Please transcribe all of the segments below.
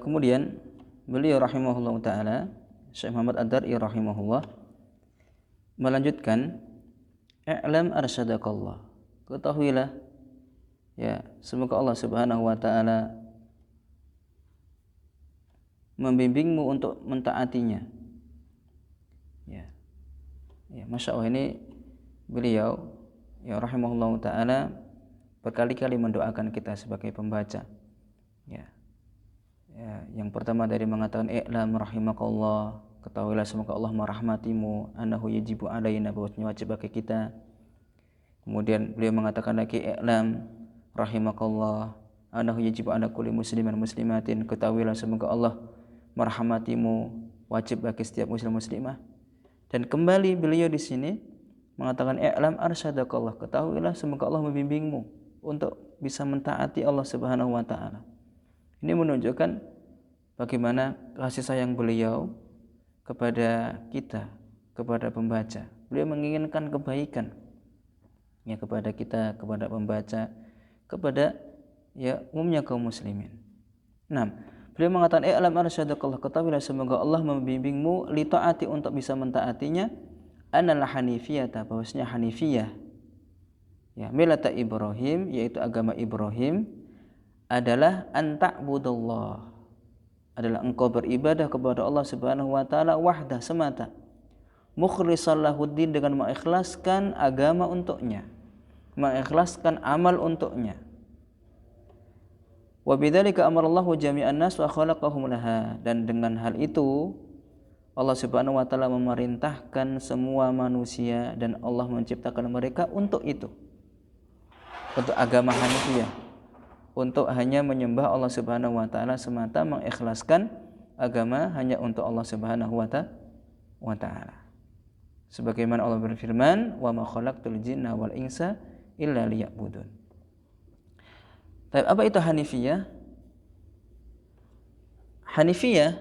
Kemudian beliau rahimahullah taala, Syekh Muhammad Ad-Dar'i rahimahullah melanjutkan, i'lam arsyadakallah, ketahuilah ya, semoga Allah Subhanahu wa taala membimbingmu untuk mentaatinya. Ya. Ya, Masya Allah, ini beliau ya rahimahullah taala berkali-kali mendoakan kita sebagai pembaca. Ya. Ya, yang pertama dari mengatakan i'lam rahimakallah, ketahuilah semoga Allah merahmatimu, annahu yajibu alaina, bahwasanya wajib bagi kita. Kemudian beliau mengatakan lagi i'lam rahimakallah, annahu yajibu ala kulli muslimin muslimatin, ketahuilah semoga Allah merahmatimu, wajib bagi setiap muslim muslimah. Dan kembali beliau di sini mengatakan i'lam arsyadakallah, ketahuilah semoga Allah membimbingmu untuk bisa mentaati Allah Subhanahu wa taala. Ini menunjukkan bagaimana kasih sayang beliau kepada kita, kepada pembaca. Beliau menginginkan kebaikan ya kepada kita, kepada pembaca, kepada ya umumnya kaum muslimin. Nah, beliau mengatakan i'lam arsyadakallah, ketahuilah semoga Allah membimbingmu li taati, untuk bisa mentaatinya, anal hanifiyata, bahwasanya hanifiyah ya millata Ibrahim, yaitu agama Ibrahim, adalah an ta'budallah, adalah engkau beribadah kepada Allah Subhanahu wa taala wahdah, semata, mukhlishan lahuddin, dengan mengikhlaskan agama untuknya, mengikhlaskan amal untuknya. Wa bidzalika amarallahu jami'an nas wa khalaqahum laha, dan dengan hal itu Allah Subhanahu wa taala memerintahkan semua manusia dan Allah menciptakan mereka untuk itu, untuk agama hanifiyah, untuk hanya menyembah Allah Subhanahu wa taala semata, mengikhlaskan agama hanya untuk Allah Subhanahu wa taala. Sebagaimana Allah berfirman, "Wa ma khalaqtul jinna wal insa illa liya'budun." Tapi apa itu hanifiyah? Hanifiyah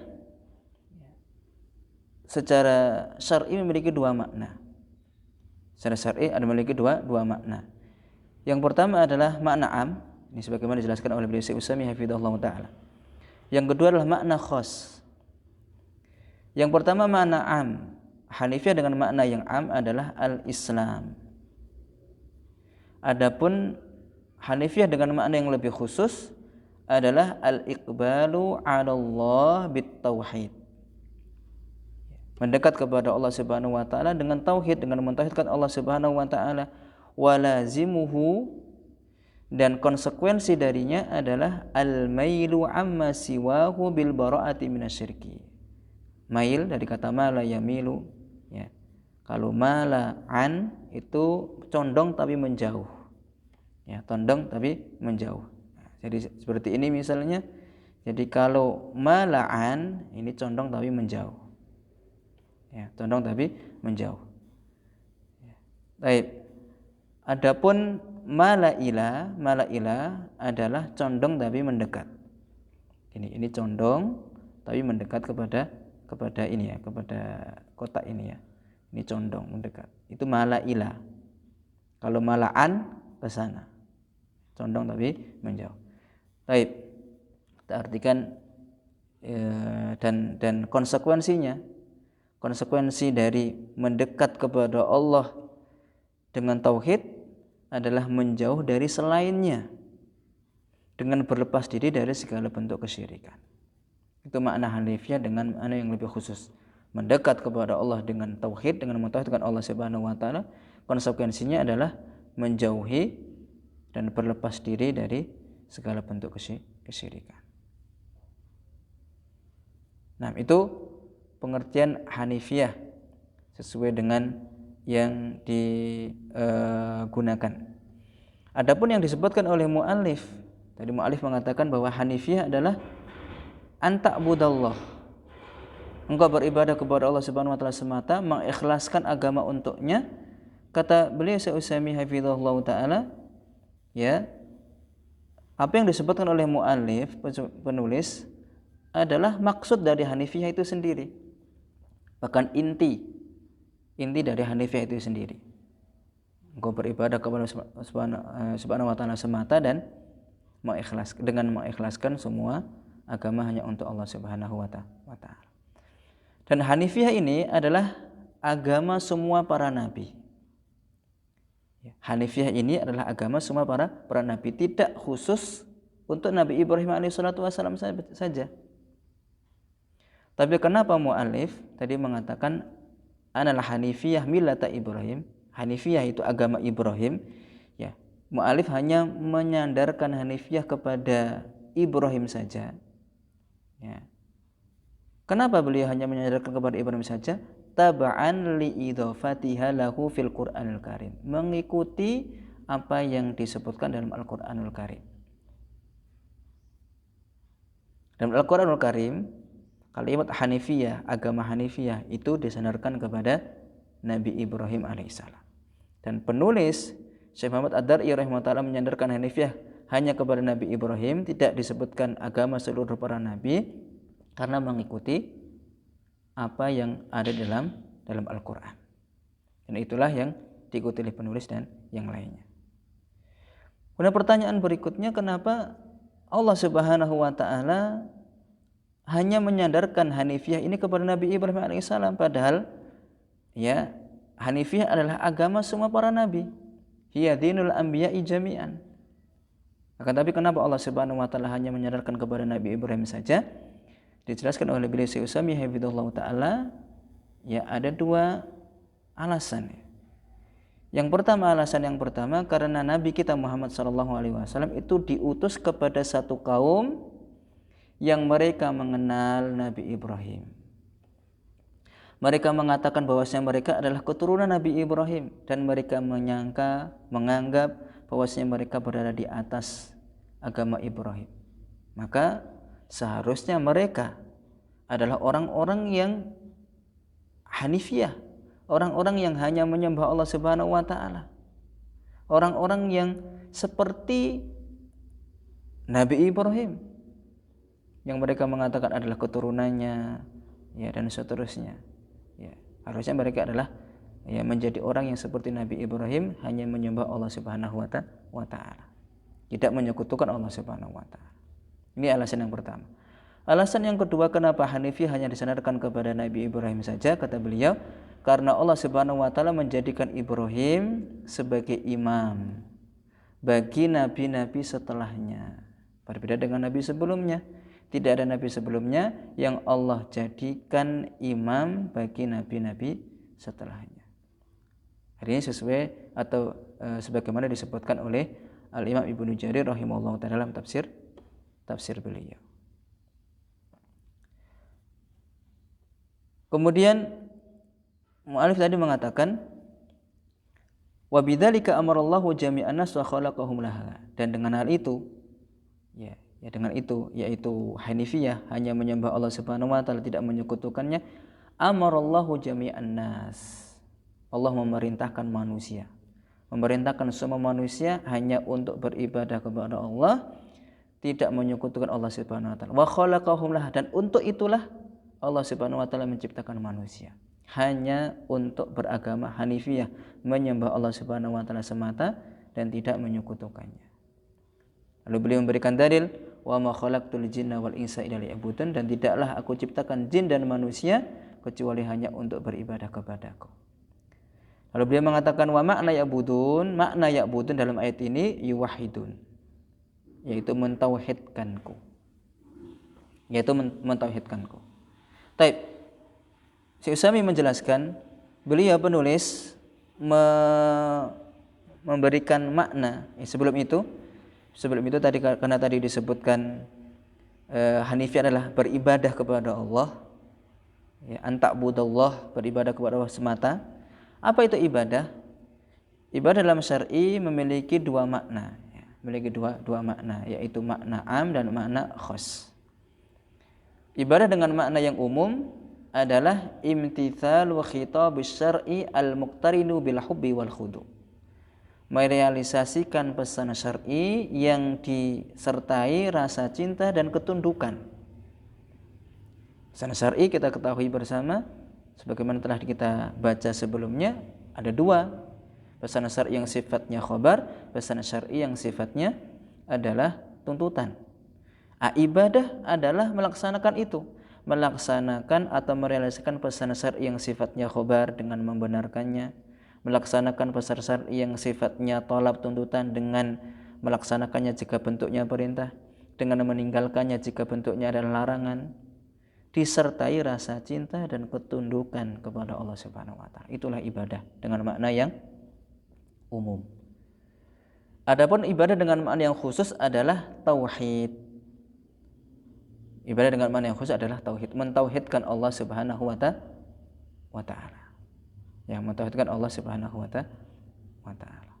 secara syar'i memiliki dua makna. Secara syar'i ada memiliki dua makna. Yang pertama adalah makna am, ini sebagaimana dijelaskan oleh beliau Syekh Utsaimin hafizahullah taala. Yang kedua adalah makna khas. Yang pertama makna am, hanifiyah dengan makna yang am adalah al-Islam. Adapun hanifiyah dengan makna yang lebih khusus adalah al-iqbalu 'ala Allah bit-tauhid. Mendekat kepada Allah Subhanahu wa taala dengan tauhid, dengan mentauhidkan Allah Subhanahu wa taala, walazimuhu, dan konsekuensi darinya adalah al-mailu amma siwahu bil bara'ati minasyirki. Mail dari kata mala yamilu ya. Kalau mala an itu condong tapi menjauh. Ya, condong tapi menjauh. Jadi seperti ini misalnya. Jadi kalau mala'an ini condong tapi menjauh. Ya, condong tapi menjauh. Ya. Baik. Adapun mala'ila adalah condong tapi mendekat. Ini condong tapi mendekat kepada ini ya, kepada kotak ini ya. Ini condong mendekat. Itu mala'ila. Kalau mala'an ke sana. Condong tapi menjauh. Baik. Kita artikan dan konsekuensinya, konsekuensi dari mendekat kepada Allah dengan tauhid adalah menjauh dari selainnya dengan berlepas diri dari segala bentuk kesyirikan. Itu makna hanifiyah dengan makna yang lebih khusus. Mendekat kepada Allah dengan tauhid, dengan mentauhidkan Allah Subhanahu wa taala, konsekuensinya adalah menjauhi dan berlepas diri dari segala bentuk kesyirikan. Nah, itu pengertian hanifiyah sesuai dengan yang digunakan. Adapun yang disebutkan oleh muallif, tadi muallif mengatakan bahwa hanifiyah adalah anta'budallah, engkau beribadah kepada Allah Subhanahu wa taala semata, mengikhlaskan agama untuknya. Kata beliau Syekh Utsaimin hafizahullah taala, ya, apa yang disebutkan oleh muallif, penulis, adalah maksud dari hanifiyah itu sendiri. Bahkan inti dari hanifiyah itu sendiri. Engkau beribadah kepada Subhanahu wa taala semata dan mengikhlaskan semua agama hanya untuk Allah Subhanahu wa taala. Dan Hanifiyah ini adalah agama semua para nabi. Hanifiyah ini adalah agama semua para nabi, tidak khusus untuk Nabi Ibrahim alaihissalatu wassalam saja. Tapi kenapa mu'alif tadi mengatakan analah Hanifiyah millata Ibrahim? Hanifiyah itu agama Ibrahim. Ya, mu'alif hanya menyandarkan Hanifiyah kepada Ibrahim saja. Ya. Kenapa beliau hanya menyandarkan kepada Ibrahim saja? Taba'an li'idhafatiha lahu fil Qur'anil Karim, mengikuti apa yang disebutkan dalam Al-Qur'anul Karim. Dalam Al-Qur'anul Karim, kalimat Hanifiyah, agama Hanifiyah itu disandarkan kepada Nabi Ibrahim alaihissalam. Dan penulis Syekh Muhammad Ad-Dar'i rahimahullah menyandarkan Hanifiyah hanya kepada Nabi Ibrahim, tidak disebutkan agama seluruh para nabi, karena mengikuti apa yang ada dalam Al-Quran. Dan itulah yang diikuti oleh penulis dan yang lainnya. Kemudian pertanyaan berikutnya, kenapa Allah Subhanahu wa taala hanya menyandarkan Hanifiyah ini kepada Nabi Ibrahim alaihissalam, padahal ya Hanifiyah adalah agama semua para nabi. Hiya dinul anbiya'i jami'an. Akan tapi kenapa Allah Subhanahu wa taala hanya menyandarkan kepada Nabi Ibrahim saja? Dijelaskan oleh beliau Syekh Utsaimin hafizahullah taala, ya ada dua alasan. Alasan yang pertama karena Nabi kita Muhammad sallallahu alaihi wasallam itu diutus kepada satu kaum yang mereka mengenal Nabi Ibrahim. Mereka mengatakan bahwasanya mereka adalah keturunan Nabi Ibrahim, dan mereka menganggap bahwasanya mereka berada di atas agama Ibrahim. Maka seharusnya mereka adalah orang-orang yang Hanifiyah, orang-orang yang hanya menyembah Allah Subhanahu wa taala, orang-orang yang seperti Nabi Ibrahim yang mereka mengatakan adalah keturunannya, ya, dan seterusnya. Ya, harusnya mereka adalah ya menjadi orang yang seperti Nabi Ibrahim, hanya menyembah Allah Subhanahu wa taala, tidak menyekutukan Allah Subhanahu wa taala. Ini alasan yang pertama. Alasan yang kedua, kenapa Hanifiyah hanya disandarkan kepada Nabi Ibrahim saja? Kata beliau, karena Allah Subhanahu wa taala menjadikan Ibrahim sebagai imam bagi nabi-nabi setelahnya. Berbeda dengan nabi sebelumnya. Tidak ada nabi sebelumnya yang Allah jadikan imam bagi nabi-nabi setelahnya. Hari ini sesuai atau sebagaimana disebutkan oleh Al-Imam Ibnu Jarir rahimahullah ta'ala dalam tafsir beliau. Kemudian mu'alif tadi mengatakan wa bidzalika amarallahu jami'an nas wa khalaqahum laha, dan dengan hal itu ya dengan itu yaitu Hanifiyah, hanya menyembah Allah Subhanahu wa taala, tidak menyekutukannya. Amarallahu jami'an nas, Allah memerintahkan manusia, memerintahkan semua manusia hanya untuk beribadah kepada Allah, tidak menyekutukan Allah Subhanahu wa taala. Wa khalaqahum laha, dan untuk itulah Allah Subhanahu wa taala menciptakan manusia, hanya untuk beragama Hanifiyah, menyembah Allah Subhanahu wa taala semata dan tidak menyekutukannya. Lalu beliau memberikan dalil, wa ma khalaqtul jinna wal insa illa liya'budun, dan tidaklah aku ciptakan jin dan manusia kecuali hanya untuk beribadah kepadaku. Lalu beliau mengatakan wa makna ya'budun dalam ayat ini yuwahidun, yaitu mentauhidkanku. Taib. Syekh Utsaimin menjelaskan, beliau penulis memberikan makna. Sebelum itu tadi, karena tadi disebutkan Hanifiyah adalah beribadah kepada Allah, ya, anta'budallah, beribadah kepada Allah semata. Apa itu ibadah? Ibadah dalam syar'i memiliki dua makna, dua makna, yaitu makna am dan makna khas. Ibadah dengan makna yang umum adalah imtithal wa khitabus syar'i al-muqtarinu bil hubbi wal khudu', merealisasikan pesan syar'i yang disertai rasa cinta dan ketundukan. Pesan syar'i kita ketahui bersama, sebagaimana telah kita baca sebelumnya, ada dua. Pesan syar'i yang sifatnya khabar, pesan syar'i yang sifatnya adalah tuntutan. Ibadah adalah melaksanakan itu, melaksanakan atau merealisasikan pesan syar'i yang sifatnya khobar dengan membenarkannya, melaksanakan pesan syar'i yang sifatnya tolab tuntutan dengan melaksanakannya jika bentuknya perintah, dengan meninggalkannya jika bentuknya adalah larangan, disertai rasa cinta dan ketundukan kepada Allah Subhanahu wa taala. Itulah ibadah dengan makna yang umum. Adapun ibadah dengan makna yang khusus adalah tauhid. Ibadah dengan makna yang khusus adalah tauhid, mentauhidkan Allah Subhanahu wa taala. Ya, mentauhidkan Allah Subhanahu wa taala.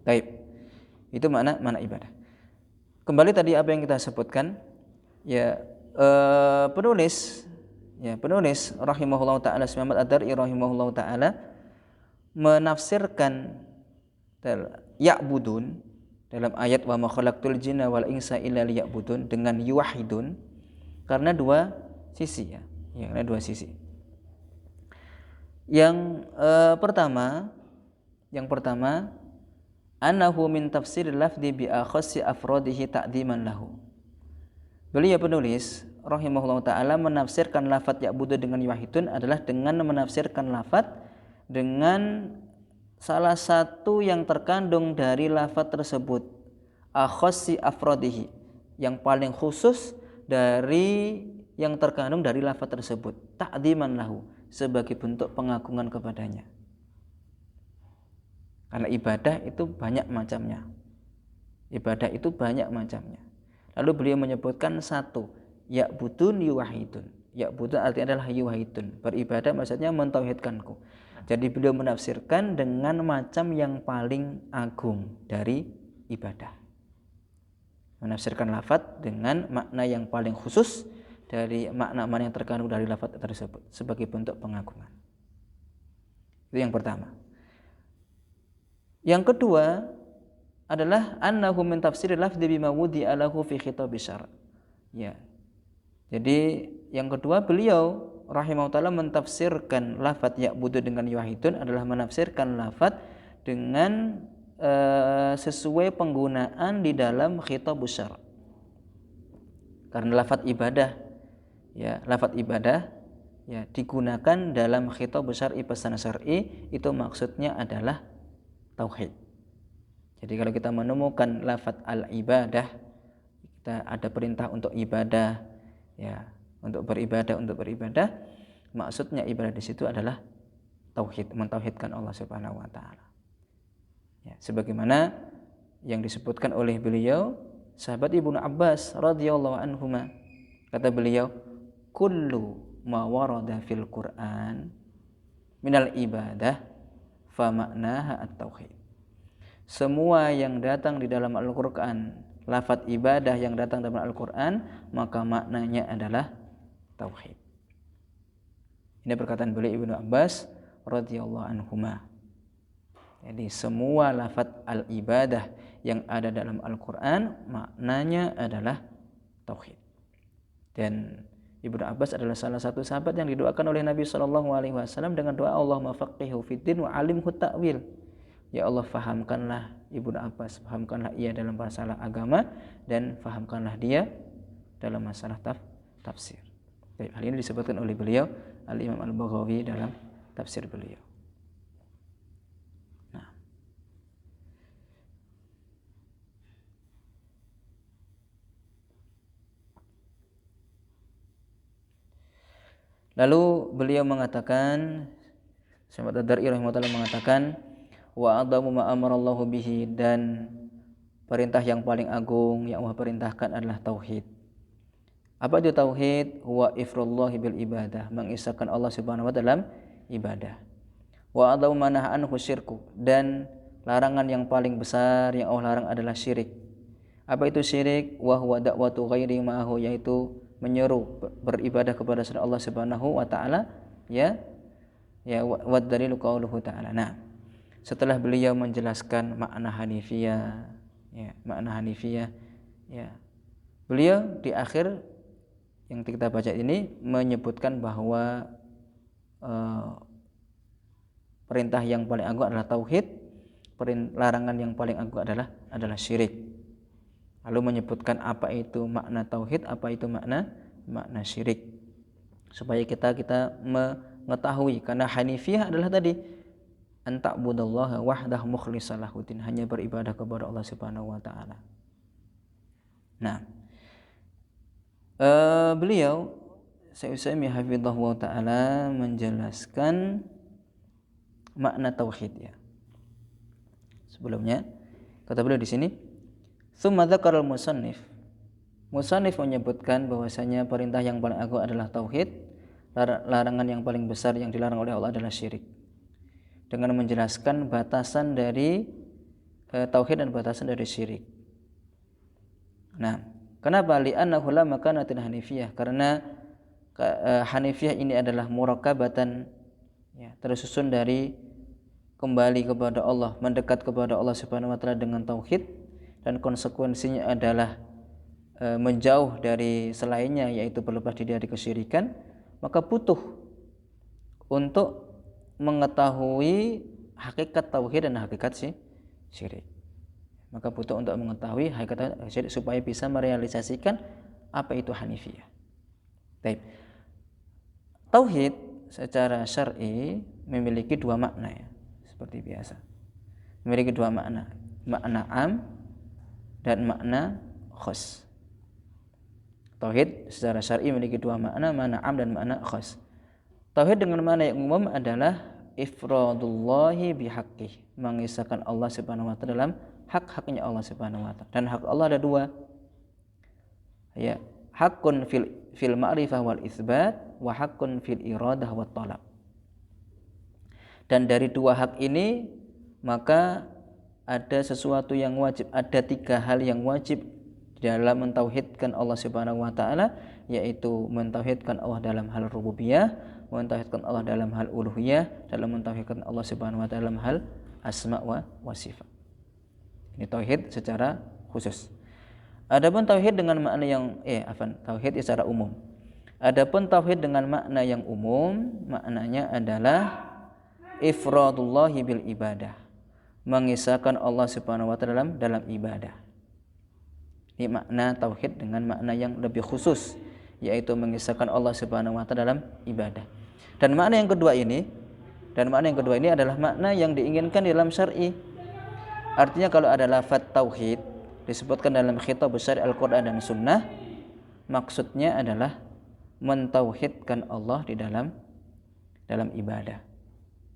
Baik. Itu makna ibadah. Kembali tadi apa yang kita sebutkan, ya penulis rahimahullahu taala Muhammad Ad-Dar'i rahimahullahu taala menafsirkan ya'budun dalam ayat wa ma khalaqtul jinna wal insa illa liya'budun dengan yuwahidun karena dua sisi ya. Ya, karena dua sisi. Yang pertama annahu min tafsiril lafzi bi akhassi afradihi ta'diman lahu. Beliau penulis rahimahullah taala menafsirkan lafaz ya'budu dengan yuwahidun adalah dengan menafsirkan lafaz dengan salah satu yang terkandung dari lafaz tersebut, akhassi afradihi, yang paling khusus dari yang terkandung dari lafaz tersebut, ta'dziman lahu, sebagai bentuk pengagungan kepadanya. Karena ibadah itu banyak macamnya. Lalu beliau menyebutkan satu, ya'budun yuwahidun. Ya'budun artinya adalah yuwahidun. Beribadah maksudnya mentauhidkanku. Jadi beliau menafsirkan dengan macam yang paling agung dari ibadah. Menafsirkan lafaz dengan makna yang paling khusus dari makna-makna yang terkandung dari lafaz tersebut sebagai bentuk pengagungan. Itu yang pertama. Yang kedua adalah annahu min tafsiril lafzi bima wudi'a lahu fi khitab syar'. Ya. Jadi yang kedua beliau rahimahullah taala mentafsirkan lafaz ya'budu dengan yuwahidun adalah menafsirkan lafaz dengan sesuai penggunaan di dalam khitab syar'. Karena lafaz ibadah ya digunakan dalam khitab syar'i, pesan syar'i, itu maksudnya adalah tauhid. Jadi kalau kita menemukan lafaz al-ibadah, kita ada perintah untuk ibadah, ya, untuk beribadah, maksudnya ibadah di situ adalah tauhid, mentauhidkan Allah Subhanahu wa taala. Ya, sebagaimana yang disebutkan oleh beliau, sahabat Ibnu Abbas radhiyallahu anhuma, kata beliau, kullu ma warada fil Qur'an minal ibadah fa maknaha at-tauhid. Semua yang datang di dalam Al-Qur'an, lafaz ibadah yang datang dalam Al-Qur'an, maka maknanya adalah tauhid. Ini perkataan beliau Ibnu Abbas radhiyallahu anhuma. Jadi semua lafaz al-ibadah yang ada dalam Al-Qur'an maknanya adalah tauhid. Dan Ibnu Abbas adalah salah satu sahabat yang didoakan oleh Nabi SAW dengan doa Allahumma faqihu fiddin wa alimhu ta'wil. Ya Allah, fahamkanlah Ibnu Abbas, fahamkanlah ia dalam masalah agama dan fahamkanlah dia dalam masalah tafsir. Jadi, hal ini disebutkan oleh beliau Al-Imam Al-Baghawi dalam tafsir beliau. Nah, lalu beliau mengatakan, Syekh Ad-Dar'i rahimahullah mengatakan, wa adamu ma amarallahu bihi, dan perintah yang paling agung yang Allah perintahkan adalah tauhid. Apa itu tauhid? Huwa ifrullahi bil ibadah, mengisahkan Allah Subhanahu wa taala dalam ibadah. Wa adamu ma nahaa anhu syirku, dan larangan yang paling besar yang Allah larang adalah syirik. Apa itu syirik? Wa huwa da'watu ghairi ma'ahu, yaitu menyeru beribadah kepada selain Allah Subhanahu wa taala, ya wa dalilu qauluhu ta'ala. Nah, setelah beliau menjelaskan makna hanifiyah, beliau di akhir yang kita baca ini menyebutkan bahwa perintah yang paling agung adalah tauhid, larangan yang paling agung adalah syirik. Lalu menyebutkan apa itu makna tauhid, apa itu makna syirik. Supaya kita mengetahui, karena hanifiyah adalah tadi an ta'budallaha wahdahu mukhlishal lahuddin, hanya beribadah kepada Allah Subhanahu wa taala. Nah, beliau Syekh Utsaimin hafizahullah taala menjelaskan makna tauhid ya. Sebelumnya kata beliau di sini, tsumma dzakara al-musannif. Musannif menyebutkan bahwasanya perintah yang paling agung adalah tauhid, larangan yang paling besar yang dilarang oleh Allah adalah syirik. Dengan menjelaskan batasan dari tauhid dan batasan dari syirik. Nah, kenapa? Li'annahu la makanatin hanifiyah, karena hanifiyah ini adalah murakabatan ya, tersusun dari kembali kepada Allah, mendekat kepada Allah Subhanahu wa taala dengan tauhid, dan konsekuensinya adalah menjauh dari selainnya, yaitu berlepas diri dari kesyirikan. Maka butuh untuk mengetahui hakikat tauhid dan hakikat syirik. Maka butuh untuk mengetahui hakikat syirik supaya bisa merealisasikan apa itu hanifiyah. Baik. Tauhid secara syar'i memiliki dua makna ya, seperti biasa. Memiliki dua makna, makna am dan makna khas. Tauhid secara syar'i memiliki dua makna, makna am dan makna khas. Tauhid dengan makna yang umum adalah ifradullahi bihaqqih, mengisahkan Allah Subhanahu wa taala dalam hak-haknya Allah Subhanahu wa taala. Dan hak Allah ada dua. Ya, haqqun fil ma'rifah wal itsbat wa haqqun fil iradah wat talab. Dan dari dua hak ini maka ada sesuatu yang wajib, ada tiga hal yang wajib dalam mentauhidkan Allah Subhanahu wa taala, yaitu mentauhidkan Allah dalam hal rububiyah, mentauhidkan Allah dalam hal uluhiyah, dalam mentauhidkan Allah Subhanahu wa taala dalam hal asma wa sifat. Ini tauhid secara khusus. Adapun tauhid dengan makna yang tauhid secara umum. Adapun tauhid dengan makna yang umum, maknanya adalah ifradullahi bil ibadah, mengisahkan Allah Subhanahu wa taala dalam ibadah. Ini makna tauhid dengan makna yang lebih khusus, yaitu mengisahkan Allah Subhanahu wa taala dalam ibadah. Dan makna yang kedua ini adalah makna yang diinginkan dalam syar'i. Artinya kalau ada lafaz tauhid disebutkan dalam khitab besar Al-Qur'an dan Sunnah, maksudnya adalah mentauhidkan Allah di dalam ibadah.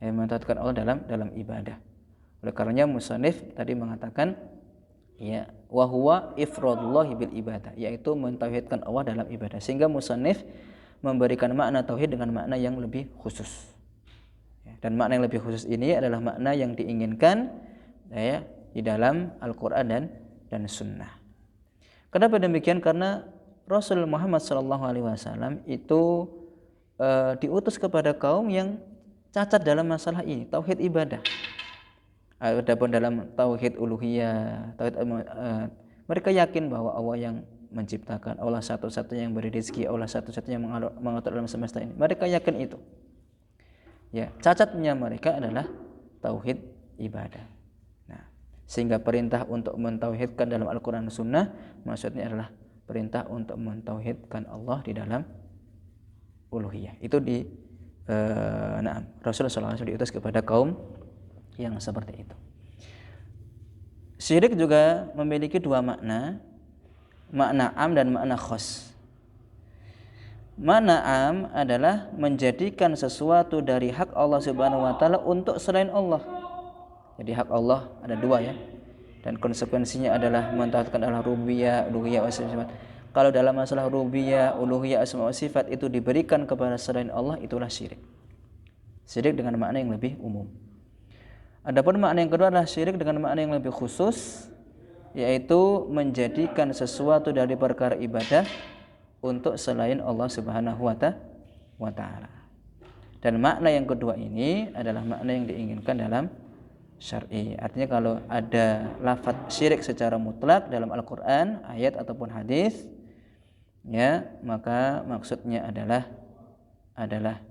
Mentauhidkan Allah dalam ibadah. Oleh karenanya musannif tadi mengatakan ya wa huwa ifradullahi bil ibadah, yaitu mentauhidkan Allah dalam ibadah. Sehingga musannif memberikan makna tauhid dengan makna yang lebih khusus. Dan makna yang lebih khusus ini adalah makna yang diinginkan ya di dalam Al-Qur'an dan Sunnah. Kenapa demikian? Karena Rasul Muhammad SAW itu diutus kepada kaum yang cacat dalam masalah ini, tauhid ibadah. Adapun dalam tauhid uluhiyah, mereka yakin bahwa Allah yang menciptakan, Allah satu-satunya yang beri rezeki, Allah satu-satunya yang mengatur alam semesta ini. Mereka yakin itu. Ya, cacatnya mereka adalah tauhid ibadah. Nah, sehingga perintah untuk mentauhidkan dalam Al-Qur'an dan Sunnah maksudnya adalah perintah untuk mentauhidkan Allah di dalam uluhiyah. Itu Rasulullah SAW diutus kepada kaum yang seperti itu. Syirik juga memiliki dua makna, makna am dan makna khas. Makna am adalah menjadikan sesuatu dari hak Allah Subhanahu wa taala untuk selain Allah. Jadi hak Allah ada dua ya. Dan konsekuensinya adalah mentauhidkan Allah rububiyah, uluhiyah, wa sifat. Kalau dalam masalah rububiyah, uluhiyah, asma wa sifat itu diberikan kepada selain Allah, itulah syirik. Syirik dengan makna yang lebih umum. Adapun makna yang kedua adalah syirik dengan makna yang lebih khusus, yaitu menjadikan sesuatu dari perkara ibadah untuk selain Allah Subhanahu wa taala. Dan makna yang kedua ini adalah makna yang diinginkan dalam syar'i. Artinya kalau ada lafaz syirik secara mutlak dalam Al-Qur'an, ayat ataupun hadis, ya, maka maksudnya adalah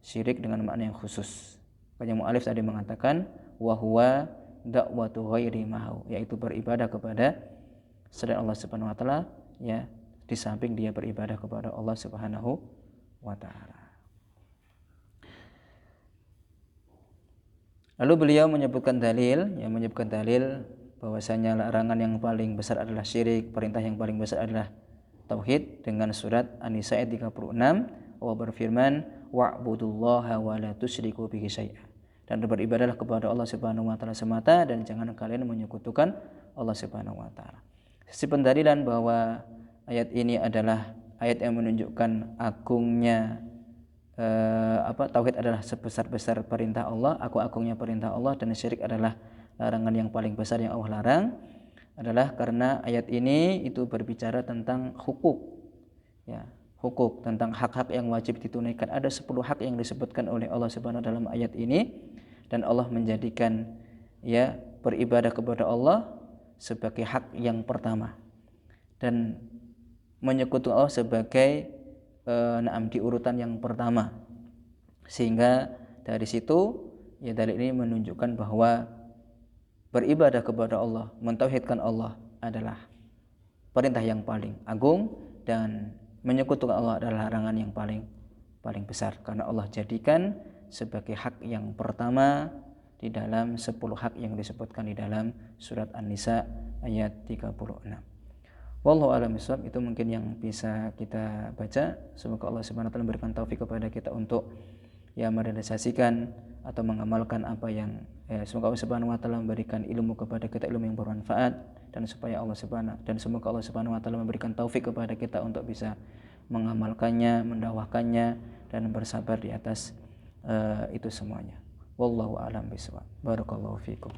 syirik dengan makna yang khusus. Makanya mu'alif tadi mengatakan wa huwa da'watu ghairi mahu, yaitu beribadah kepada selain Allah Subhanahu wa taala, ya, di samping dia beribadah kepada Allah Subhanahu wa taala. Lalu beliau menyebutkan dalil bahwasanya larangan yang paling besar adalah syirik, perintah yang paling besar adalah tauhid, dengan surat An-Nisa ayat 36. Allah berfirman, wa'budullaha wa la tusyriku bihi syai'a, dan beribadahlah kepada Allah Subhanahu wa taala semata dan jangan kalian menyekutukan Allah Subhanahu wa taala. Sisi pendalilan bahwa ayat ini adalah ayat yang menunjukkan agungnya tauhid adalah sebesar-besar perintah Allah, agung-agungnya perintah Allah, dan syirik adalah larangan yang paling besar yang Allah larang, adalah karena ayat ini itu berbicara tentang hukuk, ya, hukuk, tentang hak-hak yang wajib ditunaikan. Ada 10 hak yang disebutkan oleh Allah Subhanahu dalam ayat ini, dan Allah menjadikan, ya, beribadah kepada Allah sebagai hak yang pertama dan menyekutukan Allah sebagai di urutan yang pertama, sehingga dari situ, ya, dalil ini menunjukkan bahwa beribadah kepada Allah, mentauhidkan Allah adalah perintah yang paling agung, dan menyekutukan Allah adalah larangan yang paling besar, karena Allah jadikan sebagai hak yang pertama di dalam 10 hak yang disebutkan di dalam surat An-Nisa ayat 36. Wallahu a'lam bishawab. Itu mungkin yang bisa kita baca. Semoga Allah Subhanahu wa taala memberikan taufik kepada kita untuk, ya, merealisasikan atau mengamalkan apa yang, semoga Allah Subhanahu wa taala memberikan ilmu kepada kita, ilmu yang bermanfaat, dan semoga Allah Subhanahu wa taala memberikan taufik kepada kita untuk bisa mengamalkannya, mendakwahkannya, dan bersabar di atas itu semuanya. Wallahu a'lam bishawab. Barakallahu fikum.